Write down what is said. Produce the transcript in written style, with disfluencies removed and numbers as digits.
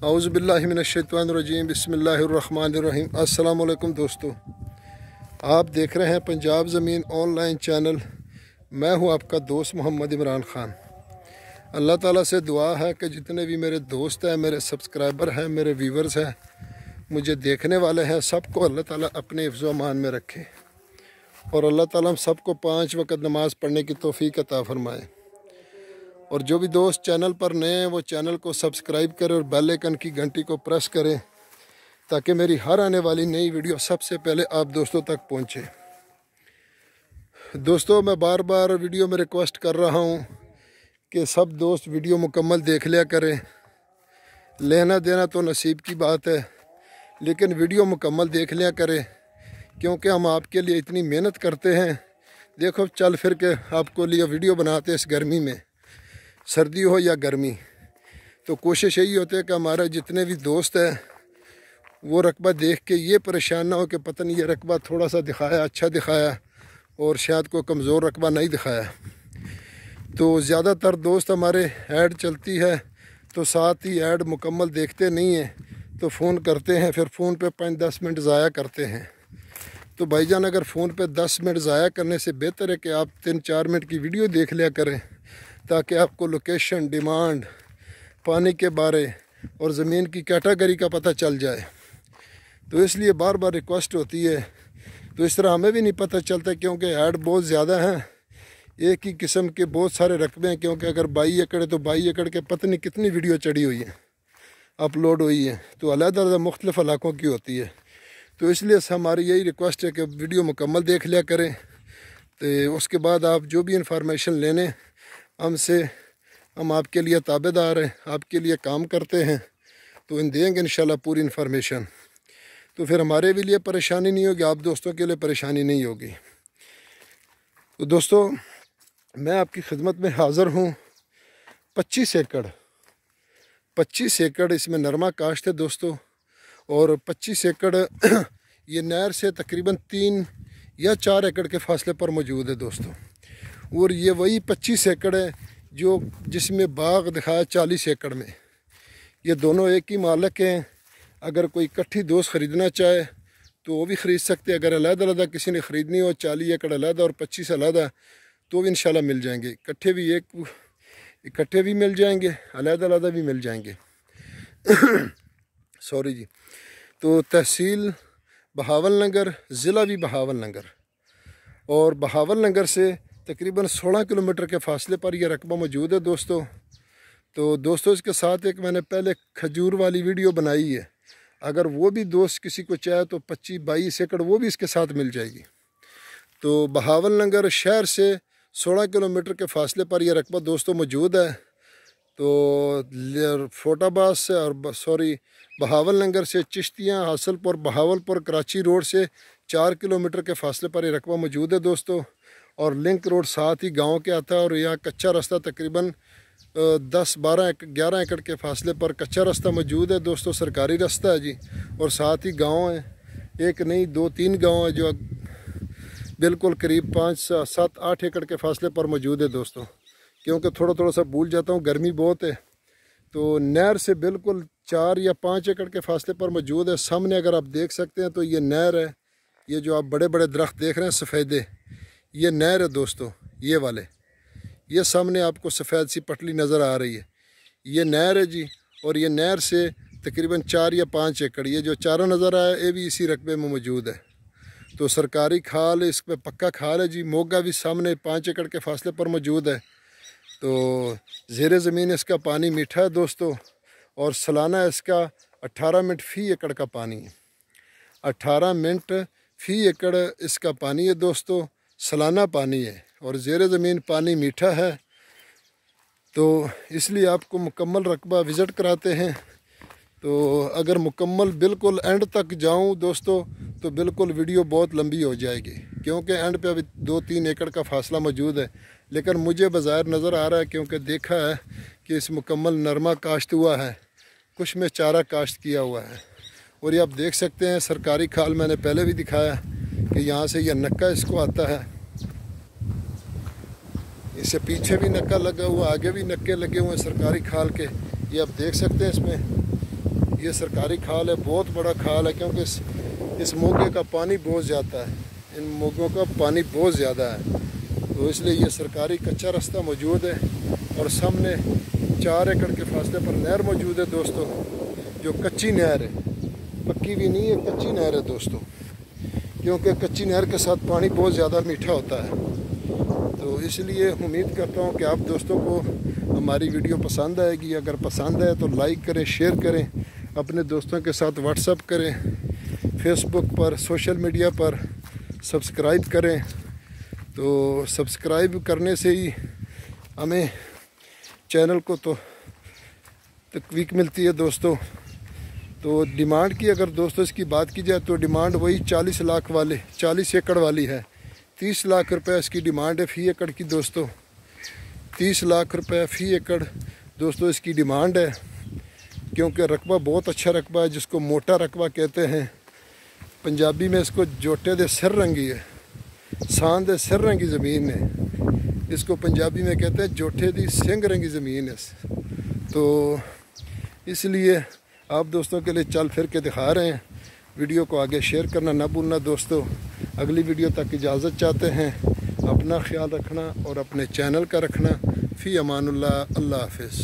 औज़ु बिल्लाहि मिनश्शैतानिर्रजीम बिस्मिल्लाहिर्रहमानिर्रहीम। अस्सलाम वालेकुम दोस्तों, आप देख रहे हैं पंजाब ज़मीन ऑनलाइन चैनल। मैं हूं आपका दोस्त मोहम्मद इमरान ख़ान। अल्लाह ताला से दुआ है कि जितने भी मेरे दोस्त हैं, मेरे सब्सक्राइबर हैं, मेरे व्यूवर्स हैं, मुझे देखने वाले हैं, सबको अल्लाह ताला अपने हिफ्ज़ व अमान में रखे और अल्लाह ताला हम सबको 5 वक़्त नमाज़ पढ़ने की तौफ़ीक अता फ़रमाए। और जो भी दोस्त चैनल पर नए हैं वो चैनल को सब्सक्राइब करें और बेल आइकन की घंटी को प्रेस करें ताकि मेरी हर आने वाली नई वीडियो सबसे पहले आप दोस्तों तक पहुंचे। दोस्तों, मैं बार बार वीडियो में रिक्वेस्ट कर रहा हूं कि सब दोस्त वीडियो मुकम्मल देख लिया करें। लेना देना तो नसीब की बात है, लेकिन वीडियो मुकम्मल देख लिया करें क्योंकि हम आपके लिए इतनी मेहनत करते हैं। देखो, चल फिर के आपको लिए वीडियो बनाते हैं, इस गर्मी में, सर्दी हो या गर्मी, तो कोशिश यही होती है कि हमारे जितने भी दोस्त हैं वो रकबा देख के ये परेशान ना हो कि पता नहीं ये रकबा थोड़ा सा दिखाया, अच्छा दिखाया और शायद को कमज़ोर रकबा नहीं दिखाया। तो ज़्यादातर दोस्त हमारे ऐड चलती है तो साथ ही ऐड मुकम्मल देखते नहीं हैं, तो फ़ोन करते हैं, फिर फ़ोन पे 5-10 मिनट ज़ाया करते हैं। तो भाईजान, अगर फ़ोन पे 10 मिनट ज़ाया करने से बेहतर है कि आप 3-4 मिनट की वीडियो देख लिया करें ताकि आपको लोकेशन, डिमांड, पानी के बारे और ज़मीन की कैटेगरी का पता चल जाए। तो इसलिए बार बार रिक्वेस्ट होती है। तो इस तरह हमें भी नहीं पता चलता क्योंकि ऐड बहुत ज़्यादा हैं, एक ही किस्म के बहुत सारे रकबे हैं। क्योंकि अगर 22 एकड़ है तो 22 एकड़ के पता नहीं कितनी वीडियो चढ़ी हुई है, अपलोड हुई है, तो अलग-अलग मुख्तलिफ़ इलाकों की होती है। तो इसलिए हमारी यही रिक्वेस्ट है कि वीडियो मुकम्मल देख लिया करें। तो उसके बाद आप जो भी इंफॉर्मेशन लेने हमसे, हम आपके लिए ताबेदार हैं, आपके लिए काम करते हैं, तो इन देंगे इंशाल्लाह पूरी इन्फॉर्मेशन। तो फिर हमारे भी लिए परेशानी नहीं होगी, आप दोस्तों के लिए परेशानी नहीं होगी। तो दोस्तों, मैं आपकी खिदमत में हाज़िर हूँ। 25 एकड़ इसमें नरमा काश्त है दोस्तों, और 25 एकड़ ये नहर से तकरीबन 3 या 4 एकड़ के फासले पर मौजूद है दोस्तों। और ये वही 25 एकड़ है जो जिसमें बाग दिखाया 40 एकड़ में। ये दोनों एक ही मालिक हैं। अगर कोई इकट्ठी दोस्त ख़रीदना चाहे तो वो भी ख़रीद सकते हैं। अगर अलग-अलग किसी ने ख़रीदनी हो, 40 एकड़ अलग और 25 अलग, तो भी इंशाल्लाह मिल जाएंगे। इकट्ठे भी मिल जाएंगे, अलग-अलग भी मिल जाएंगे। सॉरी जी। तो तहसील बहावलनगर, ज़िला भी बहावलनगर, और बहावलनगर से तकरीबन 16 किलोमीटर के फासले पर यह रकबा मौजूद है दोस्तों। तो दोस्तों, इसके साथ एक मैंने पहले खजूर वाली वीडियो बनाई है, अगर वो भी दोस्त किसी को चाहे तो 25-22 एकड़ वो भी इसके साथ मिल जाएगी। तो बहावलनगर शहर से 16 किलोमीटर के फासले पर यह रकबा दोस्तों मौजूद है। तो फोटाबाद से बहावलनगर से चिश्तियाँ, हासलपुर, बहावलपुर, कराची रोड से 4 किलोमीटर के फासले पर यह रकबा मौजूद है दोस्तों। और लिंक रोड साथ ही गांव के आता है, और यहाँ कच्चा रास्ता तकरीबन 10-12-11 एकड़ के फासले पर कच्चा रास्ता मौजूद है दोस्तों, सरकारी रास्ता है जी। और साथ ही गांव है, एक नहीं 2-3 गांव है जो बिल्कुल करीब 5-7-8 एकड़ के फासले पर मौजूद है दोस्तों। क्योंकि थोड़ा सा भूल जाता हूँ, गर्मी बहुत है। तो नहर से बिल्कुल 4 या 5 एकड़ के फासले पर मौजूद है। सामने अगर आप देख सकते हैं तो ये नहर है, ये जो आप बड़े बड़े दरख्त देख रहे हैं सफ़ेदे, ये नहर है दोस्तों। ये वाले, ये सामने आपको सफ़ेद सी पटली नज़र आ रही है, ये नहर है जी। और ये नहर से तकरीबन 4 या 5 एकड़, ये जो चारों नज़र आया, ये भी इसी रकबे में मौजूद है। तो सरकारी खाल, इस पर पक्का खाल है जी। मोगा भी सामने 5 एकड़ के फासले पर मौजूद है। तो ज़ेरे ज़मीन इसका पानी मीठा है दोस्तों, और सालाना इसका 18 मिनट फ़ी एकड़ का पानी है। 18 मिनट फ़ी एकड़ इसका पानी है दोस्तों, सालाना पानी है, और ज़ेरे ज़मीन पानी मीठा है। तो इसलिए आपको मुकम्मल रकबा विज़िट कराते हैं। तो अगर मुकम्मल बिल्कुल एंड तक जाऊं दोस्तों तो बिल्कुल वीडियो बहुत लंबी हो जाएगी, क्योंकि एंड पे अभी 2-3 एकड़ का फासला मौजूद है। लेकिन मुझे बाज़ार नज़र आ रहा है, क्योंकि देखा है कि इस मुकम्मल नरमा काश्त हुआ है, कुछ में चारा काश्त किया हुआ है। और ये आप देख सकते हैं सरकारी खाल, मैंने पहले भी दिखाया कि यहाँ से यह नक्का इसको आता है, इससे पीछे भी नक्का लगा हुआ, आगे भी नक्के लगे हुए हैं सरकारी खाल के। ये आप देख सकते हैं इसमें یہ سرکاری کھال ہے، بہت بڑا کھال ہے، کیونکہ اس موگے کا پانی بہت زیادہ ہے، ان موگوں کا پانی بہت زیادہ ہے، تو اس لیے یہ سرکاری کچا راستہ موجود ہے۔ اور سامنے 4 ایکڑ کے فاصلے پر نہر موجود ہے دوستو، جو کچی نہر ہے، پکی بھی نہیں ہے، کچی نہر ہے دوستو، کیونکہ کچی نہر کے ساتھ پانی بہت زیادہ میٹھا ہوتا ہے۔ تو اس لیے امید کرتا ہوں کہ آپ دوستوں کو ہماری ویڈیو پسند آئے گی۔ اگر پسند ہے تو لائک کریں، شیئر کریں، اپنے دوستوں کے ساتھ واٹس ایپ کریں، فیس بک پر، سوشل میڈیا پر سبسکرائب کریں۔ تو سبسکرائب کرنے سے ہی ہمیں چینل کو تو تقویت ملتی ہے دوستو۔ تو ڈیمانڈ کی اگر دوستو اس کی بات کی جائے تو ڈیمانڈ وہی 40 لاکھ والے 40 ایکڑ والی ہے۔ 30 لاکھ روپے اس کی ڈیمانڈ ہے فی ایکڑ کی دوستو، 30 لاکھ روپے فی ایکڑ دوستو اس کی ڈیمانڈ ہے، کیونکہ رقبہ بہت اچھا رقبہ ہے، جس کو موٹا رقبہ کہتے ہیں۔ پنجابی میں اس کو جوٹے دے سر رنگی ہے، سان دے سر رنگی زمین ہے، اس کو پنجابی میں کہتے ہیں جوٹے دی سنگ رنگی زمین ہے۔ تو اس لیے آپ دوستوں کے لیے چل پھر کے دکھا رہے ہیں۔ ویڈیو کو آگے شیئر کرنا نہ بھولنا دوستو۔ اگلی ویڈیو تک اجازت چاہتے ہیں، اپنا خیال رکھنا اور اپنے چینل کا رکھنا۔ فی امان اللہ، اللہ حافظ۔